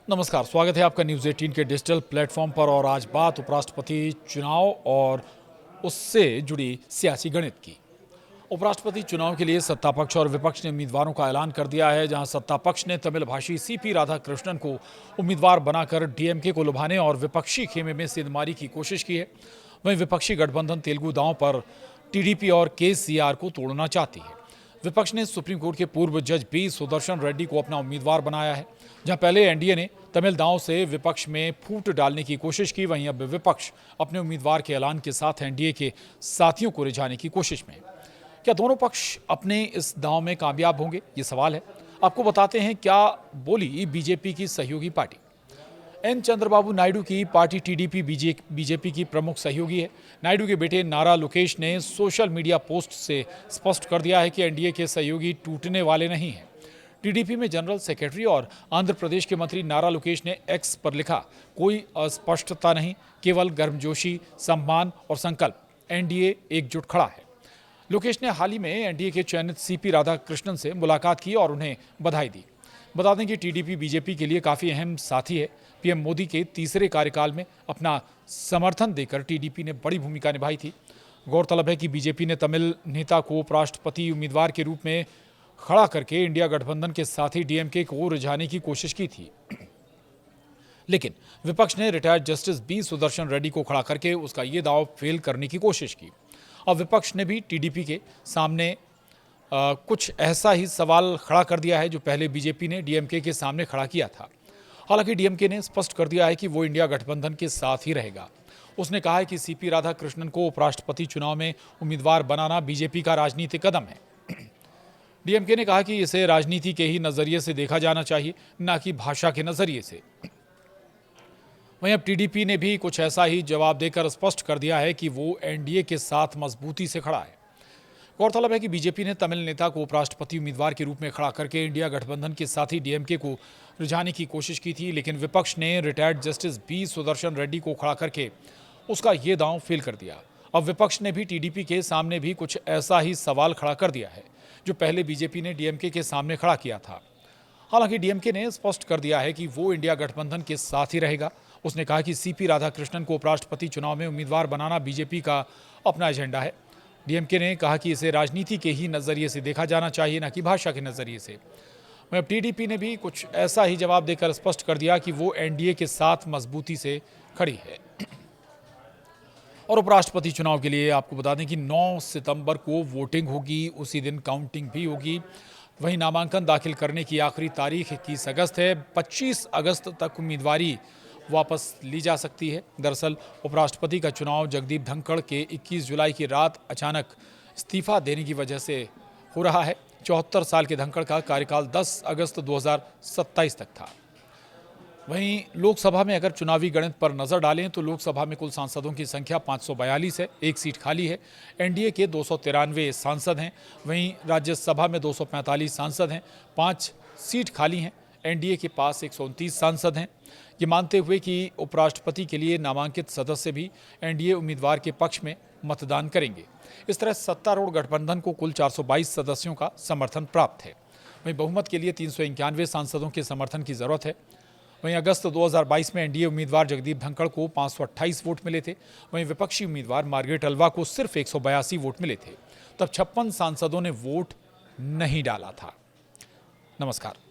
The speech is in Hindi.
नमस्कार, स्वागत है आपका न्यूज़ 18 के डिजिटल प्लेटफॉर्म पर। और आज बात उपराष्ट्रपति चुनाव और उससे जुड़ी सियासी गणित की। उपराष्ट्रपति चुनाव के लिए सत्तापक्ष और विपक्ष ने उम्मीदवारों का ऐलान कर दिया है। जहां सत्तापक्ष ने तमिल भाषी सीपी राधाकृष्णन को उम्मीदवार बनाकर डीएमके को लुभाने और विपक्षी खेमे में सेंधमारी की कोशिश की है, वहीं विपक्षी गठबंधन तेलुगु दांव पर टीडीपी और केसीआर को तोड़ना चाहती है। विपक्ष ने सुप्रीम कोर्ट के पूर्व जज बी सुदर्शन रेड्डी को अपना उम्मीदवार बनाया है। जहां पहले एनडीए ने तमिल दांव से विपक्ष में फूट डालने की कोशिश की, वहीं अब विपक्ष अपने उम्मीदवार के ऐलान के साथ एनडीए के साथियों को रिझाने की कोशिश में है। क्या दोनों पक्ष अपने इस दांव में कामयाब होंगे, ये सवाल है। आपको बताते हैं क्या बोली बीजेपी की सहयोगी पार्टी। एन चंद्रबाबू नायडू की पार्टी टीडीपी बीजेपी की प्रमुख सहयोगी है। नायडू के बेटे नारा लोकेश ने सोशल मीडिया पोस्ट से स्पष्ट कर दिया है कि एनडीए के सहयोगी टूटने वाले नहीं हैं। टीडीपी में जनरल सेक्रेटरी और आंध्र प्रदेश के मंत्री नारा लोकेश ने एक्स पर लिखा, कोई अस्पष्टता नहीं, केवल गर्मजोशी, सम्मान और संकल्प। एनडीए एकजुट खड़ा है। लोकेश ने हाल ही में एनडीए के चयनित सीपी राधाकृष्णन से मुलाकात की और उन्हें बधाई दी। बता दें कि टीडीपी बीजेपी के लिए काफ़ी अहम साथी है। पीएम मोदी के तीसरे कार्यकाल में अपना समर्थन देकर टीडीपी ने बड़ी भूमिका निभाई थी। गौरतलब है कि बीजेपी ने तमिल नेता को उपराष्ट्रपति उम्मीदवार के रूप में खड़ा करके इंडिया गठबंधन के साथी डीएमके को रिझाने की कोशिश की थी, लेकिन विपक्ष ने retired justice B Sudarshan Reddy को खड़ा करके उसका ये दाव फेल करने की कोशिश की। अब विपक्ष ने भी टीडीपी के सामने कुछ ऐसा ही सवाल खड़ा कर दिया है जो पहले बीजेपी ने डीएमके के सामने खड़ा किया था। हालांकि डीएमके ने स्पष्ट कर दिया है कि वो इंडिया गठबंधन के साथ ही रहेगा। उसने कहा है कि सीपी राधाकृष्णन को उपराष्ट्रपति चुनाव में उम्मीदवार बनाना बीजेपी का राजनीतिक कदम है। डीएमके ने कहा कि इसे राजनीति के ही नजरिए से देखा जाना चाहिए, न कि भाषा के नजरिए से। वहीं अब टीडीपी ने भी कुछ ऐसा ही जवाब देकर स्पष्ट कर दिया है कि वो एनडीए के साथ मजबूती से खड़ा है। गौरतलब है कि बीजेपी ने तमिल नेता को उपराष्ट्रपति उम्मीदवार के रूप में खड़ा करके इंडिया गठबंधन के साथी डीएमके को रिझाने की कोशिश की थी, लेकिन विपक्ष ने retired justice B Sudarshan Reddy को खड़ा करके उसका ये दांव फेल कर दिया। अब विपक्ष ने भी टीडीपी के सामने भी कुछ ऐसा ही सवाल खड़ा कर दिया है जो पहले बीजेपी ने डीएमके के सामने खड़ा किया था। हालांकि डीएमके ने स्पष्ट कर दिया है कि वो इंडिया गठबंधन के साथ ही रहेगा। उसने कहा कि सीपी राधाकृष्णन को उपराष्ट्रपति चुनाव में उम्मीदवार बनाना बीजेपी का अपना एजेंडा है। डीएमके ने कहा कि इसे राजनीति के ही नजरिए से देखा जाना चाहिए, न कि भाषा के नजरिए से। वहीं टीडीपी ने भी कुछ ऐसा ही जवाब देकर स्पष्ट कर दिया कि वो एनडीए के साथ मजबूती से खड़ी है। और उपराष्ट्रपति चुनाव के लिए आपको बता दें कि 9 सितंबर को वोटिंग होगी, उसी दिन काउंटिंग भी होगी। वहीं नामांकन दाखिल करने की आखिरी तारीख 21 अगस्त है। 25 अगस्त तक उम्मीदवारी वापस ली जा सकती है। दरअसल उपराष्ट्रपति का चुनाव जगदीप धनखड़ के 21 जुलाई की रात अचानक इस्तीफा देने की वजह से हो रहा है। 74 साल के धनखड़ का कार्यकाल 10 अगस्त 2027 तक था। वहीं लोकसभा में अगर चुनावी गणित पर नजर डालें तो लोकसभा में कुल सांसदों की संख्या 542 है, एक सीट खाली है। एनडीए के 293 सांसद हैं, वहीं राज्यसभा में 245 सांसद हैं, 5 सीट खाली हैं। एनडीए के पास 129 सांसद हैं। ये मानते हुए कि उपराष्ट्रपति के लिए नामांकित सदस्य भी एनडीए उम्मीदवार के पक्ष में मतदान करेंगे। इस तरह सत्तारूढ़ गठबंधन को कुल 422 सदस्यों का समर्थन प्राप्त है। वहीं बहुमत के लिए 391 सांसदों के समर्थन की जरूरत है। वहीं अगस्त 2022 में एनडीए उम्मीदवार जगदीप धनखड़ को 528 वोट मिले थे। वहीं विपक्षी उम्मीदवार मार्गरेट अल्वा को सिर्फ 182 वोट मिले थे। तब 56 सांसदों ने वोट नहीं डाला था। नमस्कार।